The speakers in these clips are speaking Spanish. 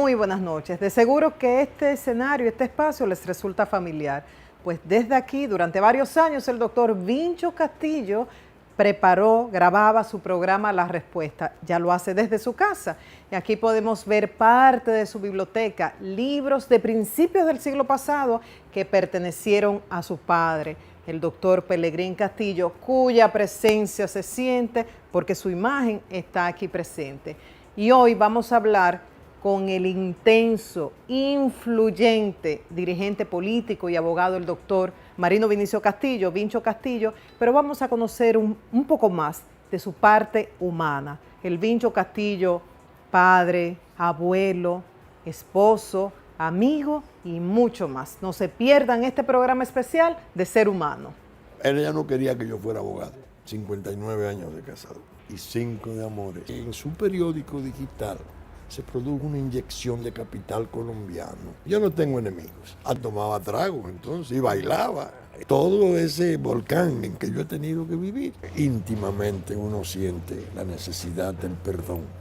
Muy buenas noches. De seguro que este escenario, este espacio les resulta familiar, pues desde aquí, durante varios años, el doctor Vincho Castillo grababa su programa La Respuesta. Ya lo hace desde su casa. Y aquí podemos ver parte de su biblioteca, libros de principios del siglo pasado que pertenecieron a su padre, el doctor Pelegrín Castillo, cuya presencia se siente porque su imagen está aquí presente. Y hoy vamos a hablar con el intenso, influyente dirigente político y abogado, el doctor Marino Vinicio Castillo, Vincho Castillo, pero vamos a conocer un poco más de su parte humana. El Vincho Castillo, padre, abuelo, esposo, amigo y mucho más. No se pierdan este programa especial de Ser Humano. Ella no quería que yo fuera abogado. 59 años de casado y 5 de amores. En su periódico digital se produjo una inyección de capital colombiano. Yo no tengo enemigos. Tomaba tragos entonces y bailaba. Todo ese volcán en que yo he tenido que vivir. Íntimamente uno siente la necesidad del perdón.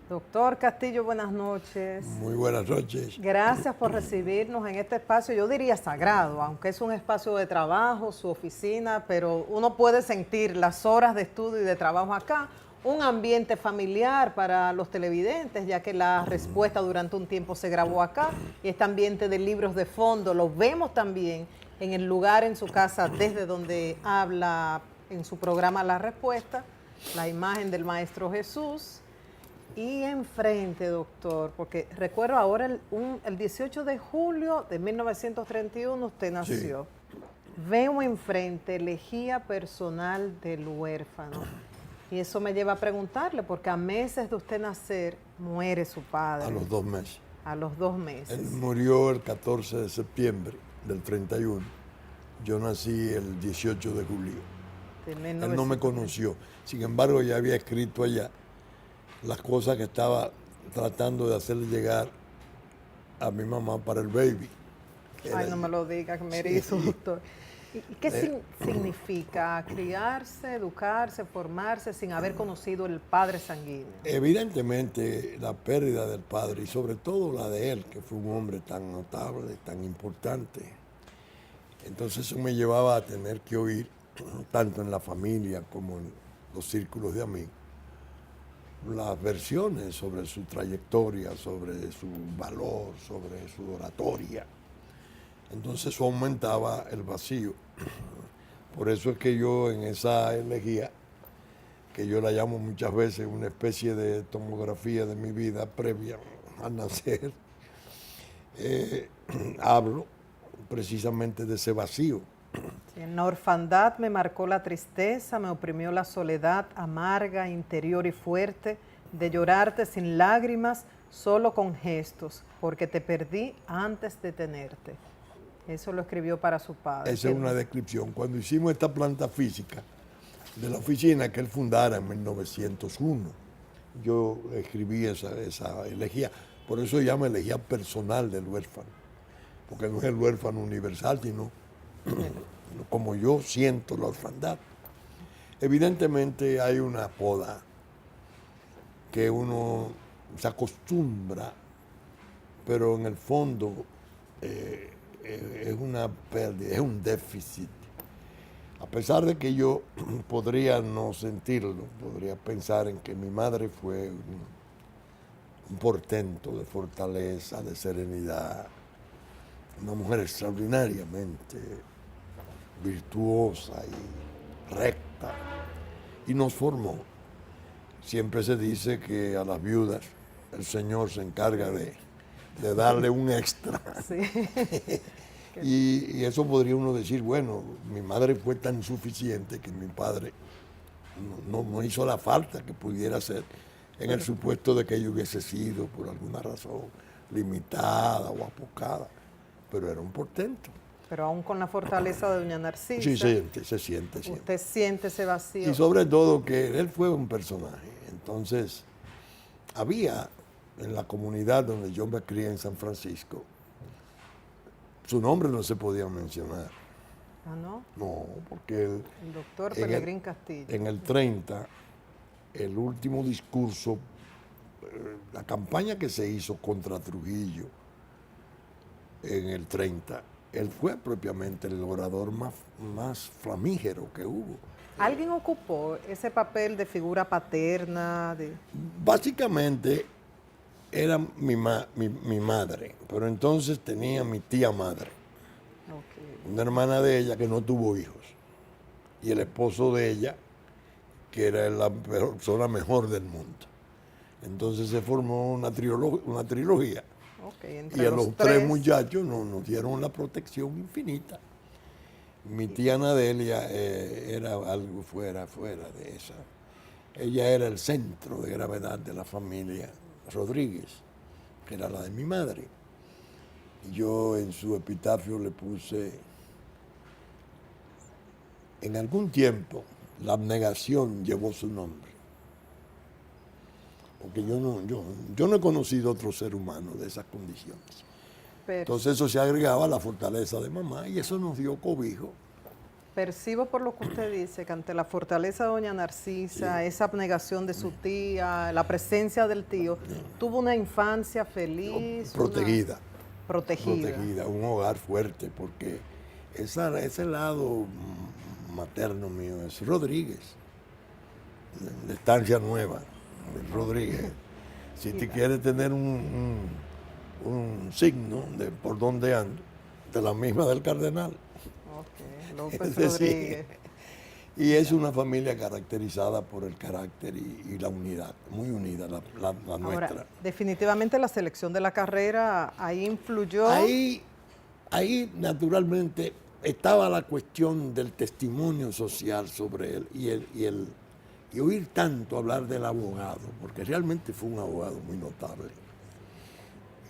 Doctor Castillo, buenas noches. Muy buenas noches. Gracias por recibirnos en este espacio, yo diría sagrado, aunque es un espacio de trabajo, su oficina, pero uno puede sentir las horas de estudio y de trabajo acá, un ambiente familiar para los televidentes, ya que La Respuesta durante un tiempo se grabó acá, y este ambiente de libros de fondo lo vemos también en el lugar en su casa desde donde habla en su programa La Respuesta, la imagen del Maestro Jesús. Y enfrente, doctor, porque recuerdo ahora el 18 de julio de 1931 usted nació. Sí. Veo enfrente elegía personal del huérfano. Y eso me lleva a preguntarle, porque a meses de usted nacer, muere su padre. A los 2 meses. A los 2 meses. Él murió el 14 de septiembre del 31. Yo nací el 18 de julio. Él no me conoció. Sin embargo, ya había escrito allá las cosas que estaba tratando de hacerle llegar a mi mamá para el baby. Ay, no me lo diga, que me erizo, sí. Doctor. ¿Y qué significa criarse, educarse, formarse sin haber conocido el padre sanguíneo? Evidentemente, la pérdida del padre y sobre todo la de él, que fue un hombre tan notable, tan importante. Entonces eso me llevaba a tener que oír, tanto en la familia como en los círculos de amigos, las versiones sobre su trayectoria, sobre su valor, sobre su oratoria. Entonces eso aumentaba el vacío. Por eso es que yo en esa elegía, que yo la llamo muchas veces una especie de tomografía de mi vida previa a nacer, hablo precisamente de ese vacío. En la orfandad me marcó la tristeza, me oprimió la soledad amarga, interior y fuerte, de llorarte sin lágrimas, solo con gestos, porque te perdí antes de tenerte. Eso lo escribió para su padre. Esa es una descripción. Cuando hicimos esta planta física de la oficina que él fundara en 1901, yo escribí esa elegía. Por eso se llama elegía personal del huérfano, porque no es el huérfano universal, sino como yo siento la orfandad. Evidentemente hay una poda que uno se acostumbra, pero en el fondo es una pérdida, es un déficit. A pesar de que yo podría no sentirlo, podría pensar en que mi madre fue un portento de fortaleza, de serenidad, una mujer extraordinariamente virtuosa y recta, y nos formó. Siempre se dice que a las viudas el Señor se encarga de darle un extra. Sí. Y eso podría uno decir, bueno, mi madre fue tan suficiente que mi padre no hizo la falta que pudiera hacer. en el supuesto de que ella hubiese sido, por alguna razón, limitada o apocada, pero era un portento. Pero aún con la fortaleza de doña Narcisa, Sí, se siente siempre. usted siente ese vacío. Y sobre todo que él fue un personaje. Entonces, había en la comunidad donde yo me crié en San Francisco, su nombre no se podía mencionar. Ah, ¿no? No, porque El doctor Pelegrín Castillo. en el 30, el último discurso, la campaña que se hizo contra Trujillo en el 30, él fue propiamente el orador más flamígero que hubo. ¿Alguien ocupó ese papel de figura paterna? Básicamente era mi madre, pero entonces tenía mi tía madre, una hermana de ella que no tuvo hijos, y el esposo de ella, que era la persona mejor del mundo. Entonces se formó una trilogía. Y a los tres muchachos nos dieron la protección infinita. Mi tía Nadelia era algo fuera de esa. Ella era el centro de gravedad de la familia Rodríguez, que era la de mi madre. Yo en su epitafio le puse, en algún tiempo la abnegación llevó su nombre. Porque yo no he conocido otro ser humano de esas condiciones. Entonces eso se agregaba a la fortaleza de mamá y eso nos dio cobijo. Percibo por lo que usted dice que ante la fortaleza de doña Narcisa, sí, esa abnegación de su tía, la presencia del tío, tuvo una infancia feliz. Protegida. Protegida. Un hogar fuerte, porque ese lado materno mío es Rodríguez, de Estancia Nueva, de Rodríguez. Si te quieres tener un signo de por dónde ando, de la misma del Cardenal. López Rodríguez. Y es una familia caracterizada por el carácter y la unidad, muy unida la nuestra. Ahora, definitivamente la selección de la carrera ahí influyó. Ahí naturalmente estaba la cuestión del testimonio social sobre él y oír tanto hablar del abogado, porque realmente fue un abogado muy notable.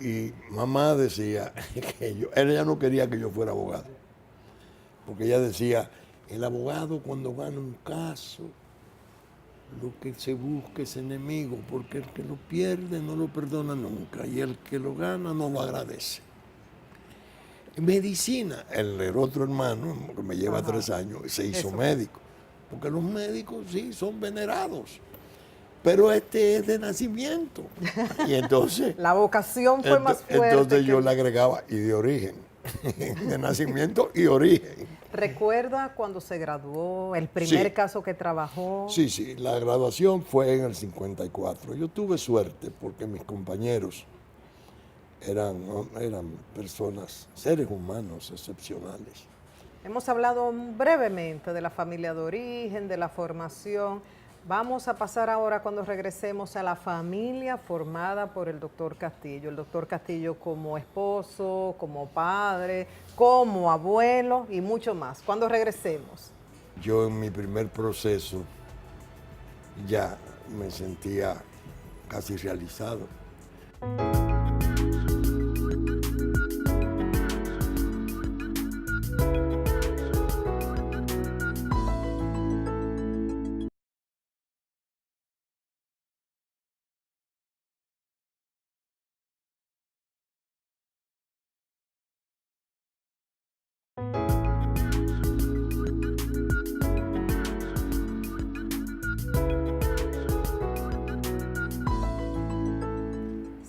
Y mamá decía que ella no quería que yo fuera abogado, porque ella decía, el abogado cuando gana un caso, lo que se busca es enemigo, porque el que lo pierde no lo perdona nunca, y el que lo gana no lo agradece. En medicina, el otro hermano, que me lleva 3 años, se hizo médico, porque los médicos sí son venerados, pero este es de nacimiento. Y entonces la vocación fue más fuerte. Entonces yo le agregaba, y de origen, de nacimiento y origen. ¿Recuerda cuando se graduó, el primer caso que trabajó? Sí, la graduación fue en el 54. Yo tuve suerte porque mis compañeros eran personas, seres humanos excepcionales. Hemos hablado brevemente de la familia de origen, de la formación. Vamos a pasar ahora, cuando regresemos, a la familia formada por el doctor Castillo. El doctor Castillo como esposo, como padre, como abuelo y mucho más. Cuando regresemos. Yo en mi primer proceso ya me sentía casi realizado.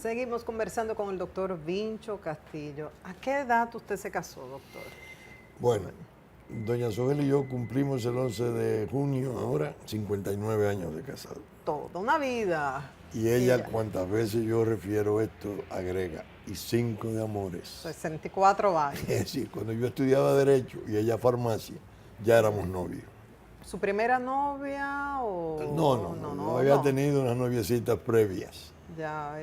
Seguimos conversando con el doctor Vincho Castillo. ¿A qué edad usted se casó, doctor? Bueno, doña Sobel y yo cumplimos el 11 de junio, ahora 59 años de casado. Toda una vida. Y ella, cuantas veces yo refiero esto, agrega, y 5 de amores. 64 años. Es decir, cuando yo estudiaba Derecho y ella farmacia, ya éramos novios. ¿Su primera novia o...? No había tenido unas noviecitas previas.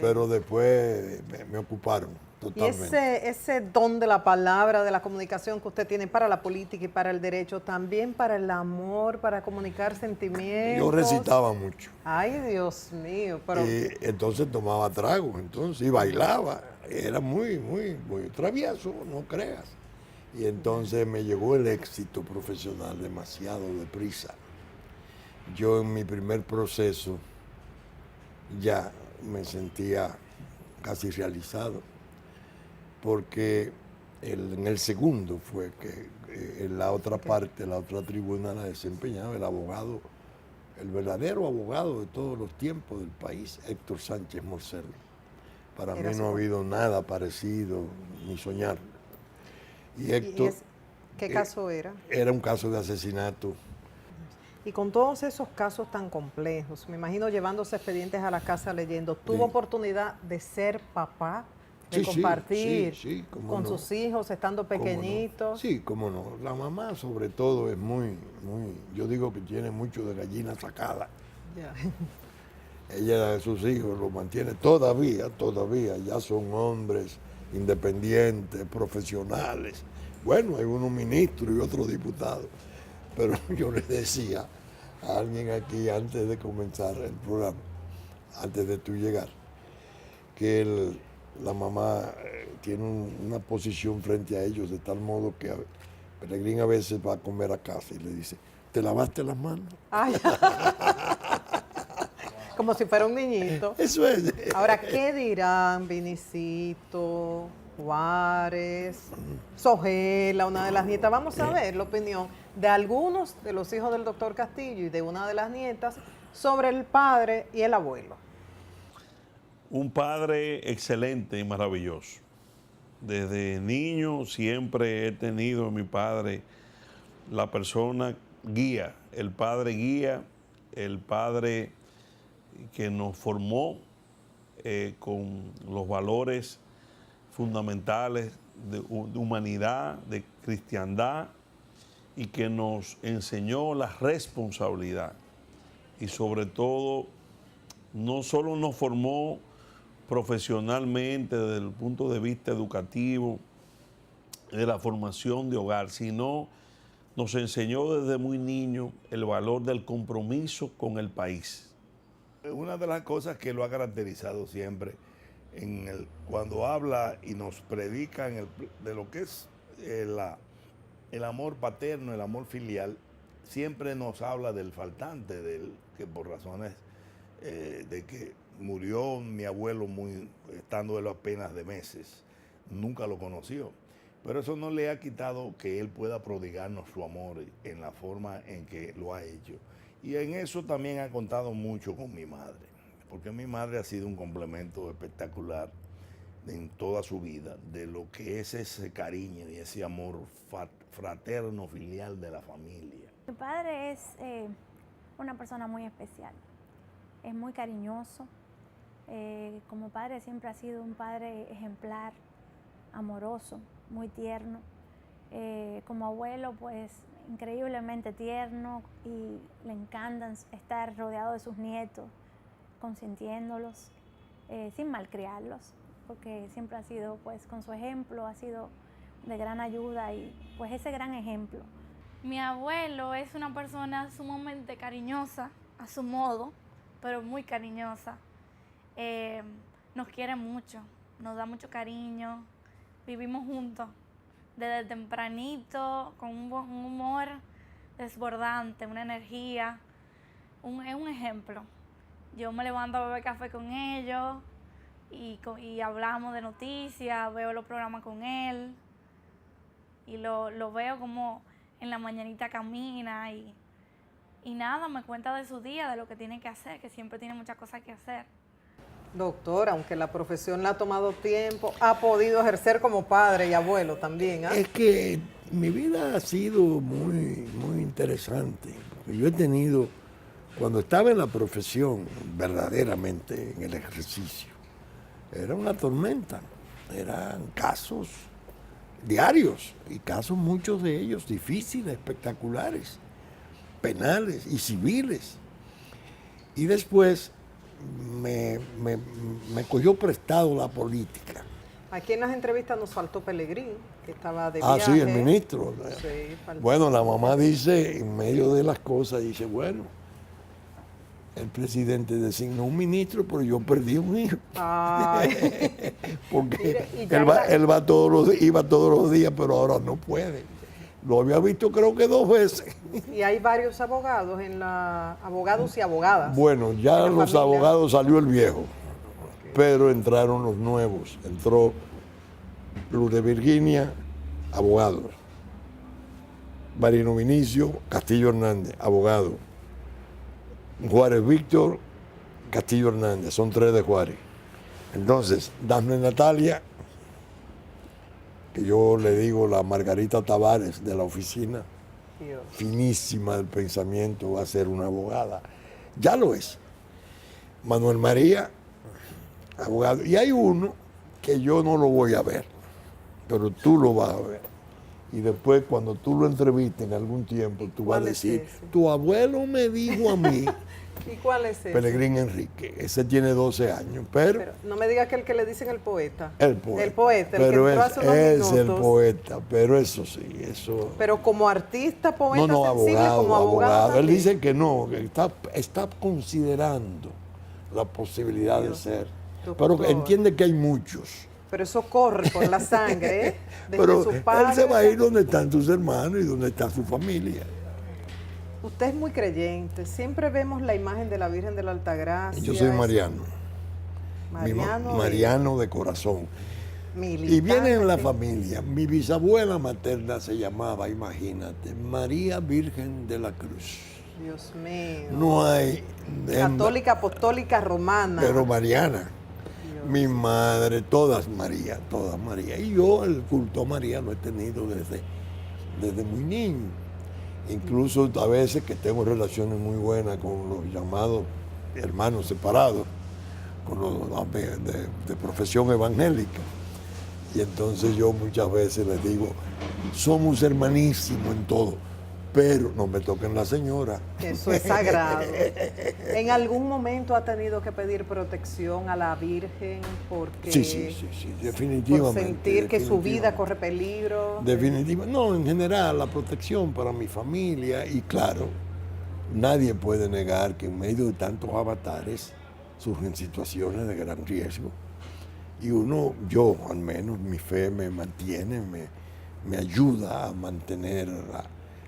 Pero después me ocuparon. Y totalmente. ese don de la palabra, de la comunicación que usted tiene para la política y para el derecho, también para el amor, para comunicar sentimientos. Yo recitaba mucho. Ay, Dios mío, pero Y entonces tomaba trago, entonces, y bailaba. Era muy, muy, muy travieso, no creas. Y entonces me llegó el éxito profesional demasiado deprisa. Yo en mi primer proceso ya me sentía casi realizado, porque en el segundo fue que en la otra parte, la otra tribuna la desempeñaba el abogado, el verdadero abogado de todos los tiempos del país, Héctor Sánchez Morcel. Para era mí su no ha papá. habido nada parecido, ni soñar. Y ¿Y Héctor qué caso era? era un caso de asesinato. Y con todos esos casos tan complejos, me imagino llevándose expedientes a la casa leyendo, ¿tuvo Sí. oportunidad de ser papá, de Sí, sí, compartir sí, cómo con no. sus hijos estando ¿Cómo no? pequeñitos? Sí, cómo no. La mamá sobre todo es muy, yo digo que tiene mucho de gallina sacada. Ya. Ella, sus hijos, lo mantiene todavía, ya son hombres independientes, profesionales. Bueno, hay unos ministros y otros diputados, pero yo le decía a alguien aquí antes de comenzar el programa, antes de tú llegar, que la mamá tiene una posición frente a ellos de tal modo que Peregrín a veces va a comer a casa y le dice, ¿te lavaste las manos? Ay, como si fuera un niñito. Eso es. Ahora, ¿qué dirán Vinicito, Juárez, Sogela, una de las nietas? Vamos a ver la opinión de algunos de los hijos del doctor Castillo y de una de las nietas sobre el padre y el abuelo. Un padre excelente y maravilloso. Desde niño siempre he tenido en mi padre la persona guía, el padre que nos formó con los valores fundamentales de humanidad, de cristiandad, y que nos enseñó la responsabilidad. Y sobre todo, no solo nos formó profesionalmente desde el punto de vista educativo, de la formación de hogar, sino nos enseñó desde muy niño el valor del compromiso con el país. Una de las cosas que lo ha caracterizado siempre cuando habla y nos predica de lo que es el amor paterno, el amor filial, siempre nos habla del faltante, que por razones de que murió mi abuelo estando él apenas de meses, nunca lo conoció. Pero eso no le ha quitado que él pueda prodigarnos su amor en la forma en que lo ha hecho. Y en eso también ha contado mucho con mi madre, porque mi madre ha sido un complemento espectacular en toda su vida de lo que es ese cariño y ese amor fraterno, filial de la familia. Mi padre es una persona muy especial, es muy cariñoso. Como padre siempre ha sido un padre ejemplar, amoroso, muy tierno. Como abuelo, pues increíblemente tierno, y le encanta estar rodeado de sus nietos, consintiéndolos, sin malcriarlos, porque siempre ha sido, pues con su ejemplo, ha sido de gran ayuda, y pues ese gran ejemplo. Mi abuelo es una persona sumamente cariñosa, a su modo, pero muy cariñosa. Nos quiere mucho, nos da mucho cariño, vivimos juntos desde tempranito, con un humor desbordante, una energía, es un ejemplo. Yo me levanto a beber café con ellos y hablamos de noticias, veo los programas con él y lo veo como en la mañanita camina y nada, me cuenta de su día, de lo que tiene que hacer, que siempre tiene muchas cosas que hacer. Doctor, aunque la profesión le ha tomado tiempo, ha podido ejercer como padre y abuelo también, ¿ah? Es que mi vida ha sido muy, muy interesante. Porque yo he tenido, cuando estaba en la profesión, verdaderamente en el ejercicio, era una tormenta. Eran casos diarios y casos, muchos de ellos difíciles, espectaculares, penales y civiles. Y después me cogió prestado la política. Aquí en las entrevistas nos faltó Pelegrín, que estaba de Ah, viaje. sí, el ministro. Sí, faltó. Bueno, la mamá dice, en medio de las cosas, dice, bueno, el presidente designó un ministro, pero yo perdí un hijo. Ay. Porque Mire, y ya él va iba todos los días, pero ahora no puede. Lo había visto creo que 2 veces. Y hay varios abogados abogados y abogadas. Bueno, ya en la los familia. abogados salió el viejo, pero entraron los nuevos. Entró Luz de Virginia, abogado. Marino Vinicio, Castillo Hernández, abogado. Juárez Víctor, Castillo Hernández, son 3 de Juárez. Entonces, Dafne Natalia, que yo le digo la Margarita Tavares de la oficina, Dios. finísima del pensamiento, va a ser una abogada. Ya lo es. Manuel María, abogado. Y hay uno que yo no lo voy a ver, pero tú lo vas a ver. Y después, cuando tú lo entrevistes en algún tiempo, tú vas a ¿Cuál es decir, ese? tu abuelo me dijo a mí, ¿Y cuál es ese? Pelegrín Enrique, ese tiene 12 años, pero Pero no me diga que el que le dicen el poeta. el poeta. El poeta, el pero que entró hace unos es el minutos. poeta, pero eso sí, eso... Pero como artista, poeta No, sensible, abogado, como abogado. Él también. dice que no, que está considerando la posibilidad de ser. doctor. Pero entiende que hay muchos. Pero eso corre por la sangre, ¿eh? Desde Pero sus él padres. se va a ir donde están sus hermanos y donde está su familia. Usted es muy creyente. Siempre vemos la imagen de la Virgen de la Altagracia. Yo soy mariano. Mariano. Mariano de corazón. Militante. Y viene en la familia. Mi bisabuela materna se llamaba, imagínate, María Virgen de la Cruz. Dios mío. No hay... Católica, apostólica, romana. Pero mariana. Dios. Mi madre, todas María, todas María. Y yo el culto a María lo he tenido desde muy niño. Incluso a veces que tengo relaciones muy buenas con los llamados hermanos separados, con los de profesión evangélica. Y entonces yo muchas veces les digo, somos hermanísimos en todo, pero no me toquen la señora. Eso es sagrado. ¿En algún momento ha tenido que pedir protección a la Virgen porque Sí, definitivamente. por sentir que su vida definitivamente. corre peligro? Definitivamente. No, en general, la protección para mi familia y claro, nadie puede negar que en medio de tantos avatares surgen situaciones de gran riesgo. Y yo al menos, mi fe me mantiene, me ayuda a mantener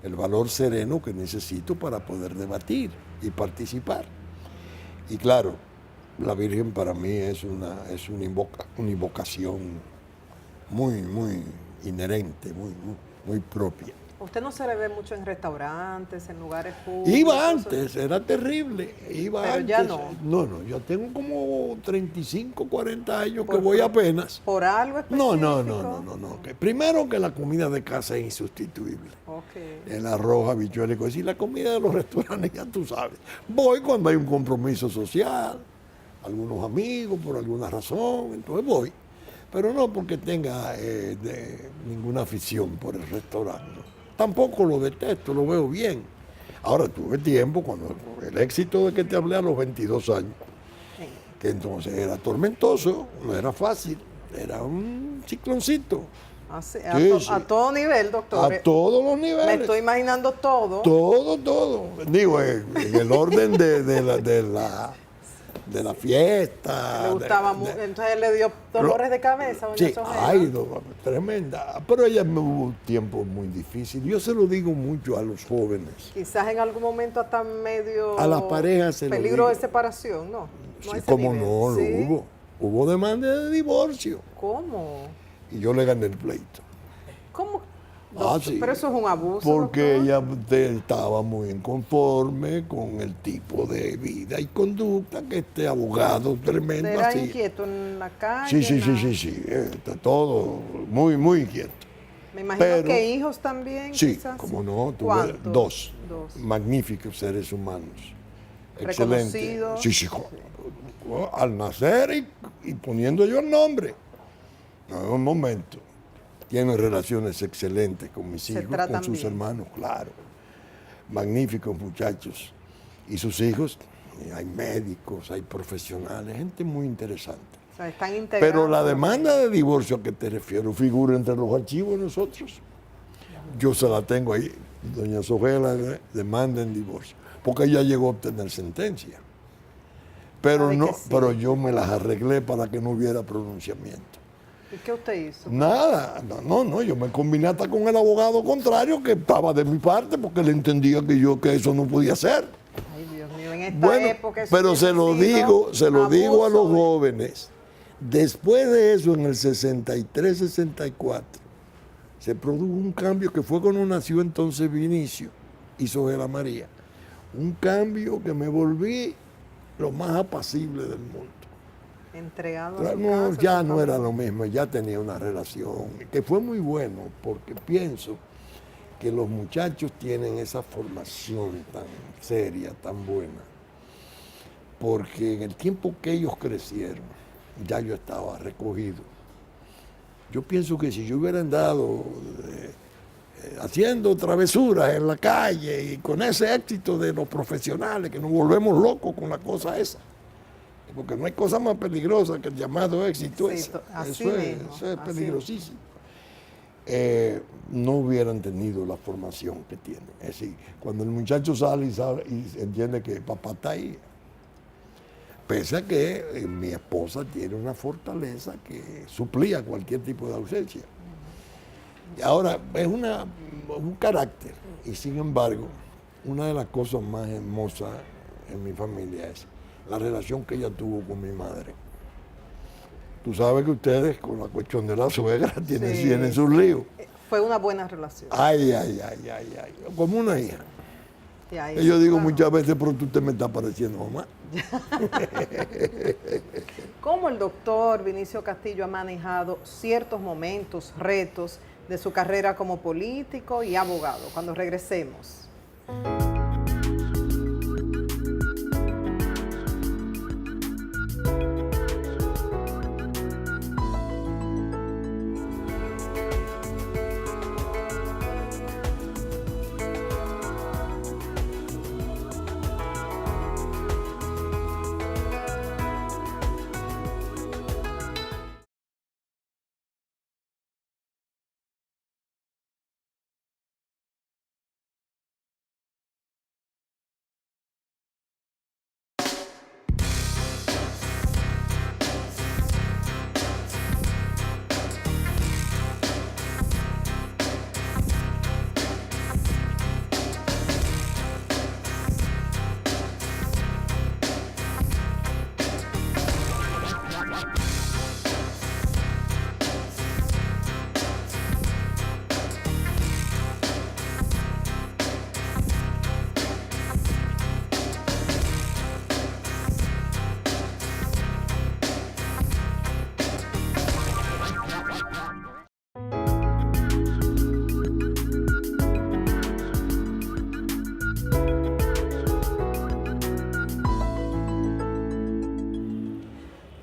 el valor sereno que necesito para poder debatir y participar. Y claro, la Virgen para mí es una invocación muy inherente, muy propia. Usted no se le ve mucho en restaurantes, en lugares públicos. Iba antes, era terrible. Iba Pero antes. ya no. No, yo tengo como 35, 40 años que Por- voy apenas. ¿Por algo específico? No. Primero que la comida de casa es insustituible. Ok. El arroz, habichuela y cosas. Y la comida de los restaurantes, ya tú sabes. Voy cuando hay un compromiso social, algunos amigos por alguna razón, entonces voy. Pero no porque tenga ninguna afición por el restaurante. ¿No? Tampoco lo detesto, lo veo bien. Ahora tuve tiempo, cuando el éxito de que te hablé a los 22 años, que entonces era tormentoso, no era fácil, era un cicloncito. Así, Sí. a todo nivel, doctor. A todos los Me niveles. estoy imaginando todo. Todo. Digo, en el orden de la fiesta. Le gustaba mucho. Entonces le dio dolores de cabeza. Doña Sí, Sojena. tremenda. Pero ella me hubo tiempos muy difíciles. Yo se lo digo mucho a los jóvenes. Quizás en algún momento hasta medio A las parejas se lo peligro de digo. separación, ¿no? Sí, a ese cómo nivel. no, lo ¿Sí? hubo. Hubo demanda de divorcio. ¿Cómo? Y yo le gané el pleito. ¿Cómo? Ah, Doctor, sí. Pero eso es un abuso. Porque doctor. ella estaba muy inconforme con el tipo de vida y conducta que este abogado tremendo Era hacía. inquieto en la calle. Sí, está todo muy inquieto. Me imagino Pero- que hijos también. Sí, quizás. como no, tuve ¿Cuántos? dos Dos. magníficos seres humanos. Reconocidos. Sí, al nacer y poniendo yo el nombre. No, un momento. Tienen relaciones excelentes con mis Se hijos, tratan con sus bien. hermanos, claro. Magníficos muchachos. Y sus hijos, hay médicos, hay profesionales, gente muy interesante. O sea, están integrados. Pero la demanda de divorcio a que te refiero figura entre los archivos de nosotros. Yo se la tengo ahí. Doña Sogela demanda en divorcio. Porque ella llegó a obtener sentencia. Pero, ¿Sabe no, que sí? pero yo me las arreglé para que no hubiera pronunciamiento. ¿Y qué usted hizo? Nada, no, yo me combiné hasta con el abogado contrario que estaba de mi parte porque le entendía que eso no podía ser. Ay, Dios mío, en esta Bueno, época eso pero hubiese se lo sido digo a los abuso. jóvenes. Después de eso, en el 63, 64, se produjo un cambio que fue cuando nació entonces Vinicio y Sogela María. Un cambio que me volví lo más apacible del mundo. Entregado a su No, casa, ya su no era familia. lo mismo, ya tenía una relación que fue muy bueno porque pienso que los muchachos tienen esa formación tan seria, tan buena, porque en el tiempo que ellos crecieron, ya yo estaba recogido. Yo pienso que si yo hubiera andado haciendo travesuras en la calle y con ese éxito de los profesionales, que nos volvemos locos con la cosa esa, porque no hay cosa más peligrosa que el llamado éxito Sí, ese. así Eso mismo, eso es así peligrosísimo. No hubieran tenido la formación que tienen. Es decir, cuando el muchacho sale y entiende que papá está ahí, pese a que mi esposa tiene una fortaleza que suplía cualquier tipo de ausencia. Y ahora, es un carácter, y sin embargo, una de las cosas más hermosas en mi familia es la relación que ella tuvo con mi madre. Tú sabes que ustedes, con la cuestión de la suegra, tienen sus líos. Fue una buena relación. Ay, como una hija. Y ahí, Y yo digo claro, muchas veces, pero tú te me estás pareciendo mamá. ¿Cómo el doctor Vinicio Castillo ha manejado ciertos momentos, retos de su carrera como político y abogado? Cuando regresemos.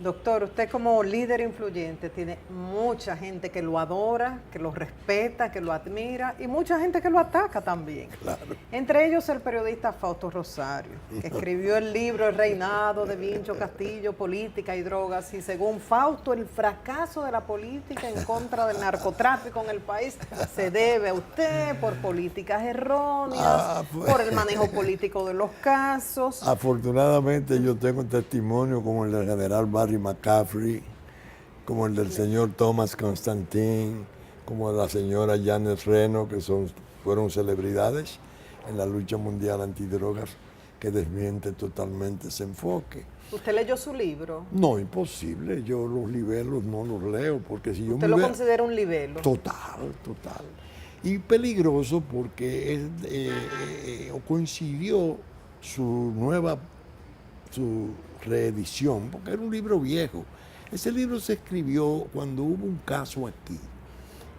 Doctor, usted como líder influyente tiene mucha gente que lo adora, que lo respeta, que lo admira y mucha gente que lo ataca también. Claro. Entre ellos el periodista Fausto Rosario, que escribió el libro El reinado de Vincho Castillo, política y drogas, y según Fausto el fracaso de la política en contra del narcotráfico en el país se debe a usted por políticas erróneas, por el manejo político de los casos. Afortunadamente yo tengo testimonio como el del general Barry McCaffrey, como el del señor Thomas Constantin, como de la señora Janet Reno, que fueron celebridades en la lucha mundial antidrogas, que desmiente totalmente ese enfoque. ¿Usted leyó su libro? No, imposible, yo los libelos no los leo, porque si yo ¿Usted lo considera un libelo? Total. Y peligroso porque coincidió su reedición, porque era un libro viejo. Ese libro se escribió cuando hubo un caso aquí,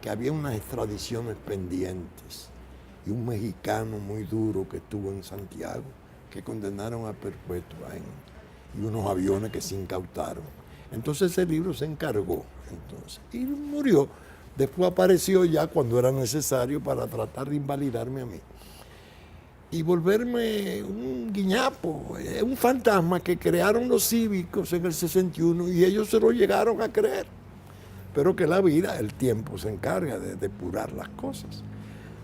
que había unas extradiciones pendientes, y un mexicano muy duro que estuvo en Santiago, que condenaron a perpetua y unos aviones que se incautaron. Entonces ese libro se encargó y murió. Después apareció ya cuando era necesario para tratar de invalidarme a mí. y volverme un guiñapo, un fantasma que crearon los cívicos en el 61 y ellos se lo llegaron a creer. Pero que la vida, el tiempo se encarga de depurar las cosas.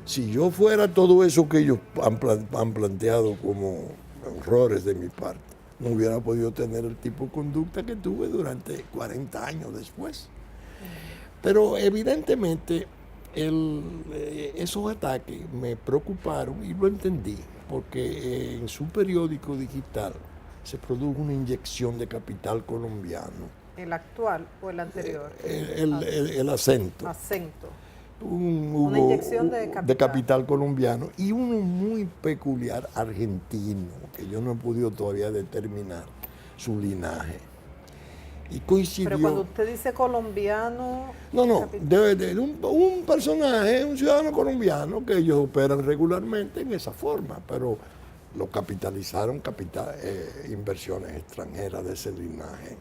Si yo fuera todo eso que ellos han planteado como errores de mi parte, no hubiera podido tener el tipo de conducta que tuve durante 40 años después. Pero evidentemente esos ataques me preocuparon y lo entendí, porque en su periódico digital se produjo una inyección de capital colombiano. ¿El actual o el anterior? El acento. Acento. Una inyección de capital colombiano y uno muy peculiar argentino, que yo no he podido todavía determinar su linaje. Y coincidió. Pero cuando usted dice colombiano. No, un personaje, un ciudadano colombiano que ellos operan regularmente en esa forma, pero lo capitalizaron inversiones extranjeras de ese linaje.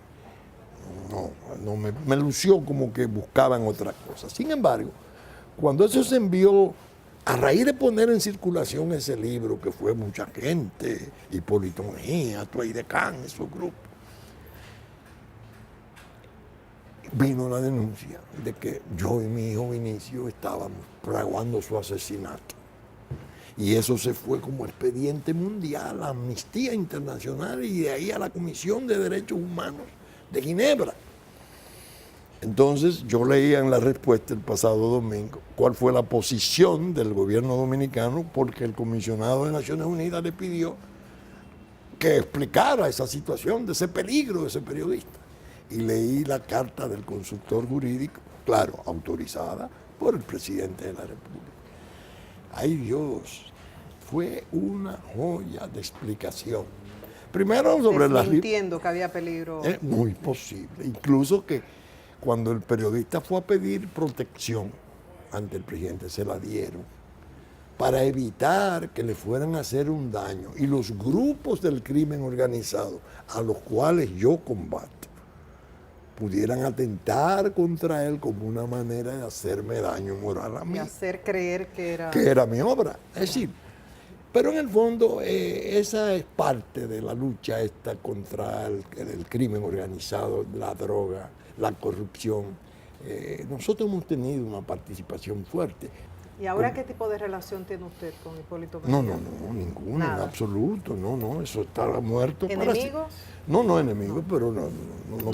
No me lució como que buscaban otra cosa. Sin embargo, cuando eso se envió, a raíz de poner en circulación ese libro, que fue mucha gente, Hipólito Mejía, Tuey de Can, esos grupos, vino la denuncia de que yo y mi hijo Vinicio estábamos fraguando su asesinato. Y eso se fue como expediente mundial, a Amnistía Internacional y de ahí a la Comisión de Derechos Humanos de Ginebra. Entonces yo leía en la respuesta el pasado domingo cuál fue la posición del gobierno dominicano, porque el comisionado de Naciones Unidas le pidió que explicara esa situación, de ese peligro de ese periodista. Y leí la carta del consultor jurídico, claro, autorizada por el presidente de la República. ¡Ay Dios! Fue una joya de explicación. Primero sobre las... Entiendo que había peligro. Es muy posible. Incluso que cuando el periodista fue a pedir protección ante el presidente, se la dieron para evitar que le fueran a hacer un daño. Y los grupos del crimen organizado, a los cuales yo combato, pudieran atentar contra él como una manera de hacerme daño moral a mí. Y hacer creer que era mi obra. Es decir, pero en el fondo esa es parte de la lucha esta contra el crimen organizado, la droga, la corrupción. Nosotros hemos tenido una participación fuerte. ¿Y ahora qué tipo de relación tiene usted con Hipólito Mejía? No, ninguna, en absoluto, no, eso está muerto. ¿Enemigos? No enemigos, pero no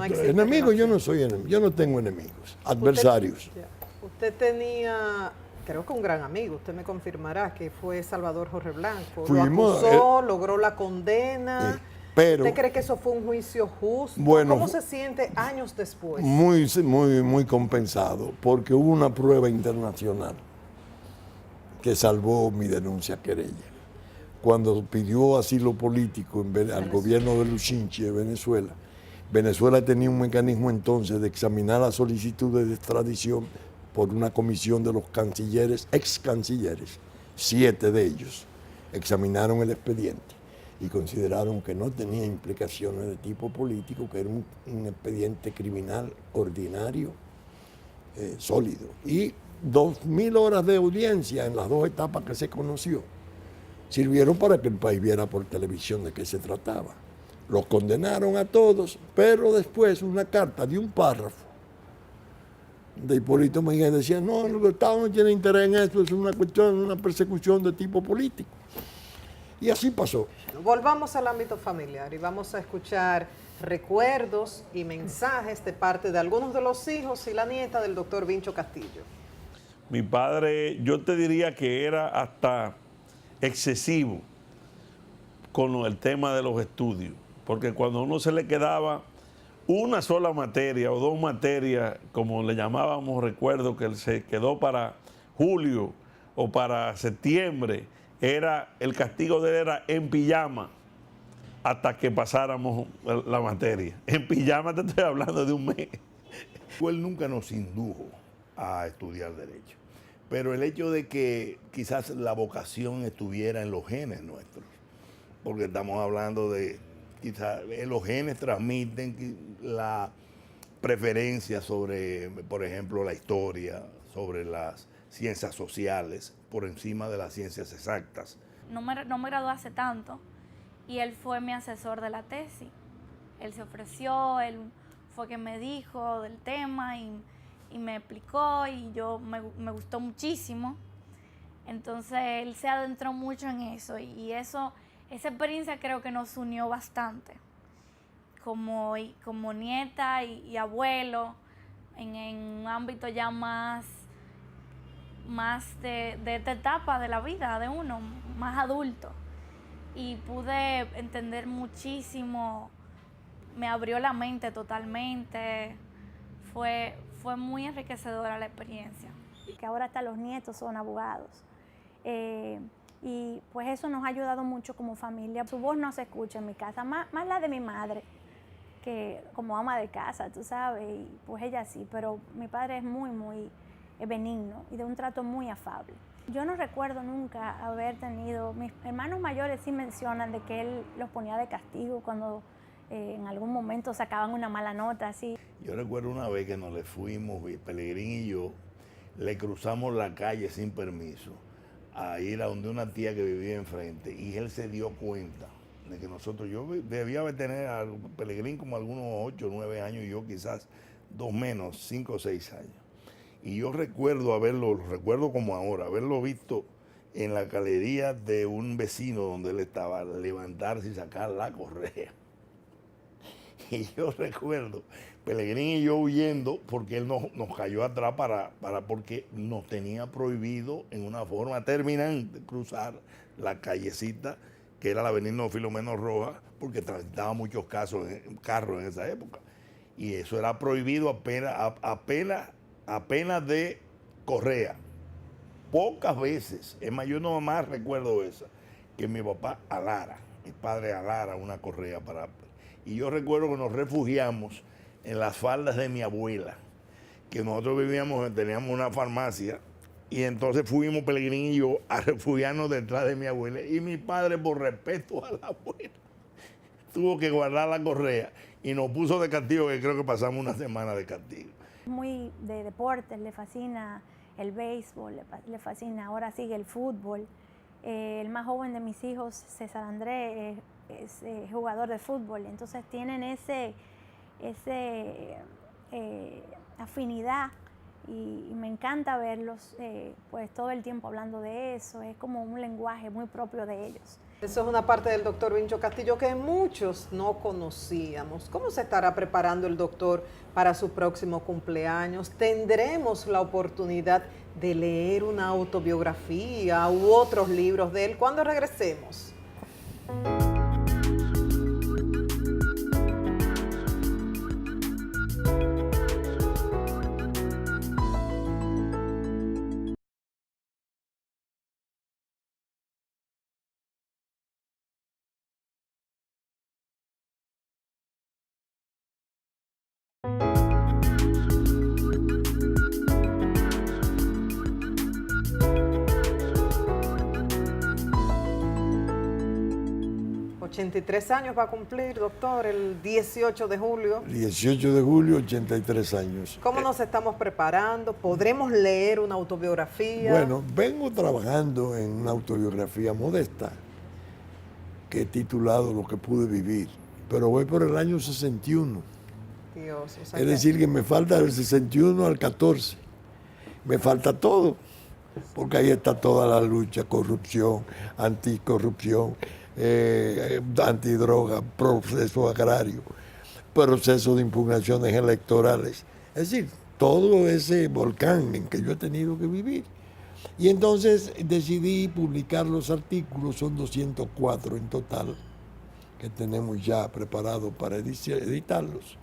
enemigos, yo no soy enemigo, yo no tengo enemigos, adversarios. Usted tenía, creo que un gran amigo, usted me confirmará, que fue Salvador Jorge Blanco. Fuimos, lo acusó, logró la condena. Pero, ¿usted cree que eso fue un juicio justo? Bueno, ¿cómo se siente años después? Muy compensado, porque hubo una prueba internacional que salvó mi denuncia querella. Cuando pidió asilo político al gobierno de Luchinchi de Venezuela, Venezuela tenía un mecanismo entonces de examinar las solicitudes de extradición por una comisión de los cancilleres, ex cancilleres, 7 de ellos, examinaron el expediente y consideraron que no tenía implicaciones de tipo político, que era un expediente criminal ordinario, sólido. Y 2.000 horas de audiencia en las 2 etapas que se conoció sirvieron para que el país viera por televisión de qué se trataba. Los condenaron a todos, pero después una carta de un párrafo de Hipólito Mejía decía, no, el Estado no tiene interés en esto, es una cuestión, una persecución de tipo político. Y así pasó. Volvamos al ámbito familiar y vamos a escuchar recuerdos y mensajes de parte de algunos de los hijos y la nieta del doctor Vincho Castillo. Mi padre, yo te diría que era hasta excesivo con el tema de los estudios, porque cuando a uno se le quedaba una sola materia o 2 materias, como le llamábamos, recuerdo que se quedó para julio o para septiembre, el castigo de él era en pijama hasta que pasáramos la materia. En pijama te estoy hablando de un mes. Él nunca nos indujo a estudiar Derecho, pero el hecho de que quizás la vocación estuviera en los genes nuestros, porque estamos hablando de, quizás los genes transmiten la preferencia sobre, por ejemplo, la historia, sobre las ciencias sociales, por encima de las ciencias exactas. no me gradué hace tanto, y él fue mi asesor de la tesis. Él se ofreció, él fue quien me dijo del tema y me explicó, y me gustó muchísimo. Entonces él se adentró mucho en eso, y esa experiencia creo que nos unió bastante como nieta y abuelo en un ámbito ya más de esta etapa de la vida de uno, más adulto. Y pude entender muchísimo, me abrió la mente totalmente, fue muy enriquecedora la experiencia. Que ahora hasta los nietos son abogados. Y pues eso nos ha ayudado mucho como familia. Su voz no se escucha en mi casa, más la de mi madre, que como ama de casa, tú sabes, y pues ella sí, pero mi padre es muy benigno y de un trato muy afable. Yo no recuerdo nunca haber tenido, mis hermanos mayores sí mencionan de que él los ponía de castigo cuando en algún momento sacaban una mala nota, así. Yo recuerdo una vez que nos le fuimos, Pelegrín y yo, le cruzamos la calle sin permiso a ir a donde una tía que vivía enfrente, y él se dio cuenta de que yo debía tener a Pelegrín como algunos 8 o 9 años, y yo quizás 2 menos, 5 o 6 años. Y yo recuerdo recuerdo como ahora, haberlo visto en la galería de un vecino donde él estaba, levantarse y sacar la correa. Y yo recuerdo Pelegrín y yo huyendo porque él nos cayó atrás porque nos tenía prohibido en una forma terminante cruzar la callecita que era la avenida Filomeno Rojas, porque transitaba muchos carros en esa época. Y eso era prohibido apenas de correa. Pocas veces, es más, yo no más recuerdo esa, que mi papá mi padre alara una correa y yo recuerdo que nos refugiamos en las faldas de mi abuela, que nosotros teníamos una farmacia, y entonces fuimos Pelegrín y yo a refugiarnos detrás de mi abuela, y mi padre, por respeto a la abuela, tuvo que guardar la correa y nos puso de castigo, que creo que pasamos una semana de castigo. Muy de deportes, le fascina el béisbol, le fascina, ahora sigue el fútbol. El más joven de mis hijos, César Andrés, es jugador de fútbol, entonces tienen ese afinidad, y me encanta verlos pues todo el tiempo hablando de eso. Es como un lenguaje muy propio de ellos. Eso es una parte del doctor Vincho Castillo que muchos no conocíamos. ¿Cómo se estará preparando el doctor para su próximo cumpleaños? ¿Tendremos la oportunidad de leer una autobiografía u otros libros de él cuando regresemos? ¿83 años va a cumplir, doctor, el 18 de julio? 18 de julio, 83 años. ¿Cómo nos estamos preparando? ¿Podremos leer una autobiografía? Bueno, vengo trabajando en una autobiografía modesta que he titulado Lo que pude vivir, pero voy por el año 61. Dios, o sea Es decir, que me falta del 61 al 14. Me falta todo, porque ahí está toda la lucha, corrupción, anticorrupción, antidroga, proceso agrario, proceso de impugnaciones electorales. Es decir, todo ese volcán en que yo he tenido que vivir. Y entonces decidí publicar los artículos, son 204 en total, que tenemos ya preparados para editarlos.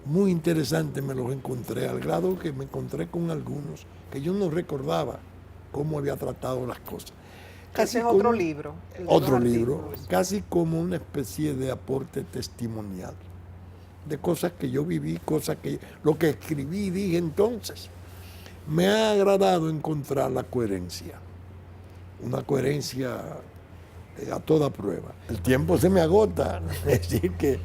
Muy interesante me los encontré, al grado que me encontré con algunos que yo no recordaba cómo había tratado las cosas. Ese es otro libro. Otro libro, casi como una especie de aporte testimonial, de cosas que yo viví, lo que escribí y dije entonces. Me ha agradado encontrar la coherencia, una coherencia a toda prueba. El tiempo se me agota, es decir que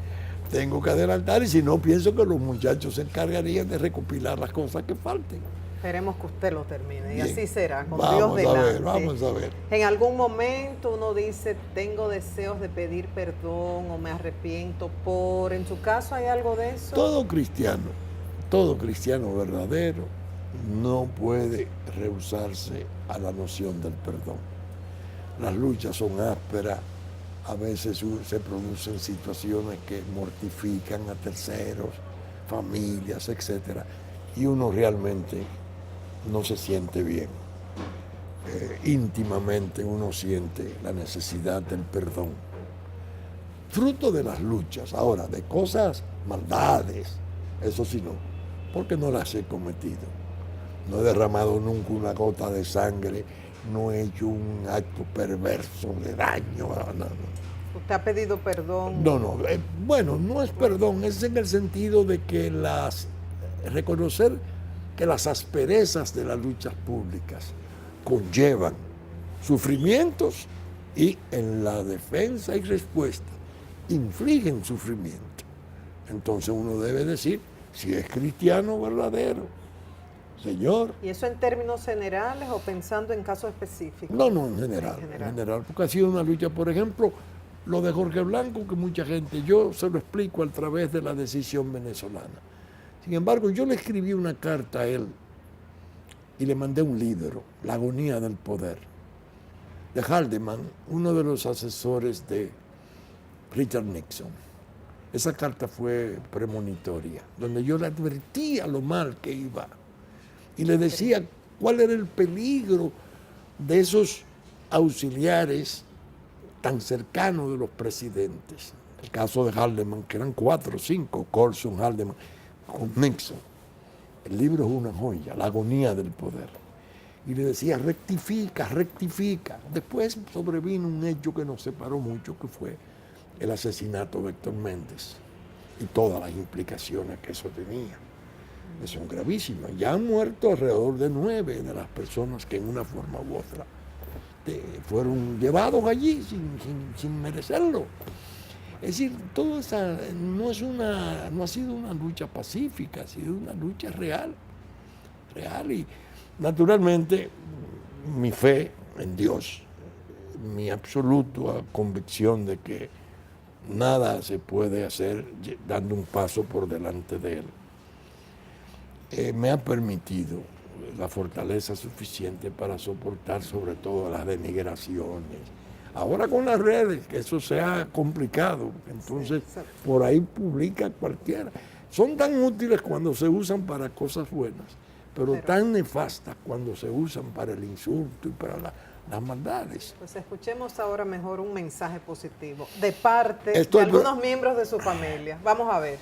tengo que adelantar, y si no, pienso que los muchachos se encargarían de recopilar las cosas que falten. Esperemos que usted lo termine y Bien. así será, con Vamos Dios a delante. ver, vamos a ver. En algún momento uno dice, tengo deseos de pedir perdón o me arrepiento por, en su caso, ¿hay algo de eso? Todo cristiano verdadero no puede rehusarse a la noción del perdón. Las luchas son ásperas, a veces se producen situaciones que mortifican a terceros, familias, etc. Y uno realmente no se siente bien. Íntimamente uno siente la necesidad del perdón. Fruto de las luchas, ahora, de cosas, maldades, eso sí no, porque no las he cometido. No he derramado nunca una gota de sangre, no he hecho un acto perverso de daño, no. ¿Usted ha pedido perdón? No, bueno, no es perdón, es en el sentido de que reconocer que las asperezas de las luchas públicas conllevan sufrimientos y en la defensa y respuesta infligen sufrimiento. Entonces uno debe decir, si es cristiano verdadero, Señor. ¿Y eso en términos generales o pensando en casos específicos? No, en general, porque ha sido una lucha, por ejemplo, lo de Jorge Blanco, que mucha gente, yo se lo explico a través de la decisión venezolana. Sin embargo, yo le escribí una carta a él y le mandé un libro, La agonía del poder, de Haldeman, uno de los asesores de Richard Nixon. Esa carta fue premonitoria, donde yo le advertía lo mal que iba y le decía cuál era el peligro de esos auxiliares tan cercanos de los presidentes. El caso de Haldeman, que eran 4 o 5, Colson, Haldeman, con Nixon. El libro es una joya, La agonía del poder. Y le decía, rectifica. Después sobrevino un hecho que nos separó mucho, que fue el asesinato de Héctor Méndez y todas las implicaciones que eso tenía. Que son gravísimas. Ya han muerto alrededor de 9 de las personas que en una forma u otra fueron llevados allí sin merecerlo. Es decir, todo esa no ha sido una lucha pacífica, ha sido una lucha real. Y naturalmente mi fe en Dios, mi absoluta convicción de que nada se puede hacer dando un paso por delante de Él, me ha permitido la fortaleza suficiente para soportar sobre todo las denigraciones. Ahora con las redes, que eso se ha complicado, entonces por ahí publica cualquiera. Son tan útiles cuando se usan para cosas buenas, pero tan nefastas cuando se usan para el insulto y para las maldades. Pues escuchemos ahora mejor un mensaje positivo de parte de algunos miembros de su familia. Vamos a ver.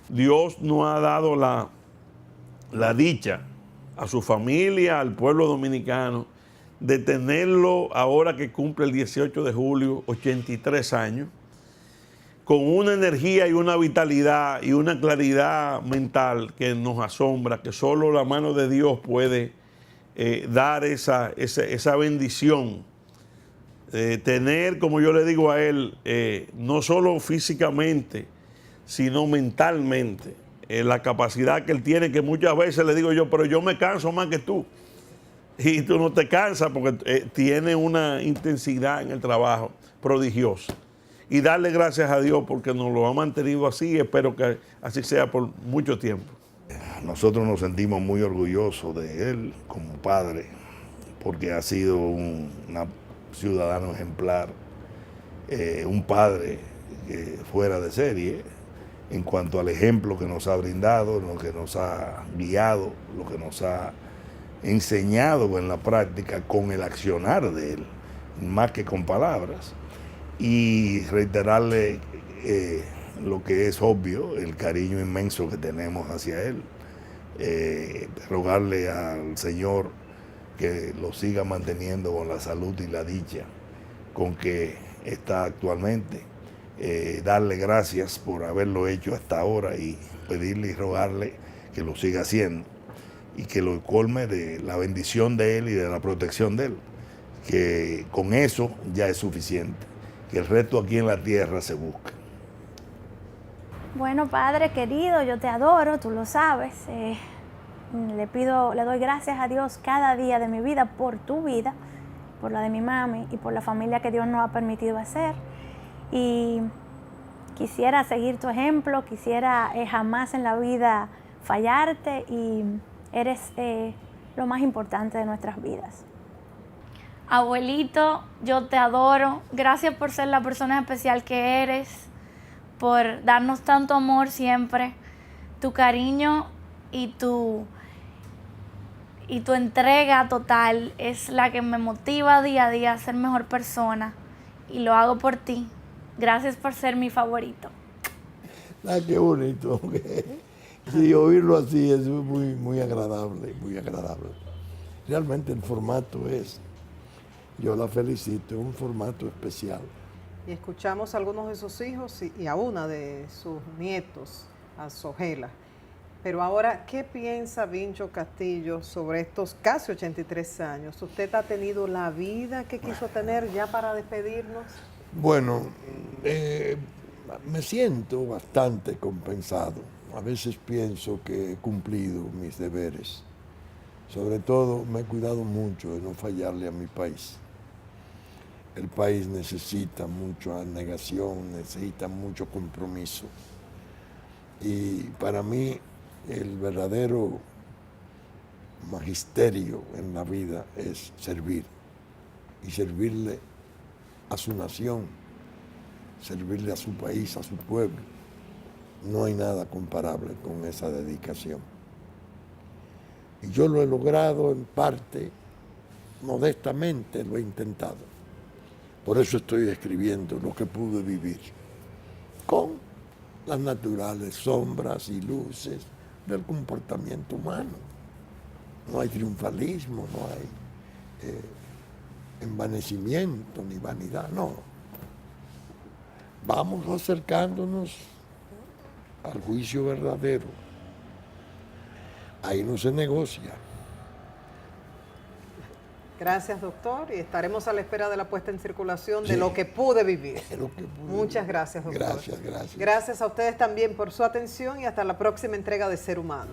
Dios nos ha dado la dicha a su familia, al pueblo dominicano, de tenerlo ahora que cumple el 18 de julio, 83 años, con una energía y una vitalidad y una claridad mental que nos asombra, que solo la mano de Dios puede dar esa bendición. Tener, como yo le digo a él, no solo físicamente, sino mentalmente, la capacidad que él tiene, que muchas veces le digo yo, pero yo me canso más que tú. Y tú no te cansas porque tiene una intensidad en el trabajo prodigiosa. Y darle gracias a Dios porque nos lo ha mantenido así y espero que así sea por mucho tiempo. Nosotros nos sentimos muy orgullosos de él como padre porque ha sido un ciudadano ejemplar, un padre fuera de serie en cuanto al ejemplo que nos ha brindado, lo que nos ha guiado, lo que nos ha enseñado en la práctica con el accionar de él, más que con palabras, y reiterarle lo que es obvio, el cariño inmenso que tenemos hacia él, rogarle al Señor que lo siga manteniendo con la salud y la dicha con que está actualmente, darle gracias por haberlo hecho hasta ahora y pedirle y rogarle que lo siga haciendo y que lo colme de la bendición de él y de la protección de él, que con eso ya es suficiente, que el resto aquí en la tierra se busca. Bueno, Padre querido, yo te adoro, tú lo sabes. le doy gracias a Dios cada día de mi vida por tu vida, por la de mi mami y por la familia que Dios nos ha permitido hacer. Y quisiera seguir tu ejemplo, quisiera jamás en la vida fallarte, y eres lo más importante de nuestras vidas. Abuelito, yo te adoro. Gracias por ser la persona especial que eres, por darnos tanto amor siempre. Tu cariño y tu entrega total es la que me motiva día a día a ser mejor persona, y lo hago por ti. Gracias por ser mi favorito. Ah, qué bonito. Sí, oírlo así es muy, muy agradable, muy agradable. Realmente el formato es, yo la felicito, es un formato especial. Y escuchamos a algunos de sus hijos y a una de sus nietos, a Sogela. Pero ahora, ¿qué piensa Vincho Castillo sobre estos casi 83 años? ¿Usted ha tenido la vida que quiso tener ya para despedirnos? Bueno, me siento bastante compensado. A veces pienso que he cumplido mis deberes. Sobre todo, me he cuidado mucho de no fallarle a mi país. El país necesita mucha abnegación, necesita mucho compromiso. Y para mí, el verdadero magisterio en la vida es servir. Y servirle a su nación, servirle a su país, a su pueblo. No hay nada comparable con esa dedicación. Y yo lo he logrado en parte, modestamente lo he intentado. Por eso estoy escribiendo lo que pude vivir, con las naturales sombras y luces del comportamiento humano. No hay triunfalismo, no hay envanecimiento ni vanidad, no. Vamos acercándonos al juicio verdadero. Ahí no se negocia. Gracias, doctor, y estaremos a la espera de la puesta en circulación de Sí. lo que pude vivir. Es lo que pude Muchas vivir. gracias, doctor. Gracias, gracias. Gracias a ustedes también por su atención y hasta la próxima entrega de Ser Humano.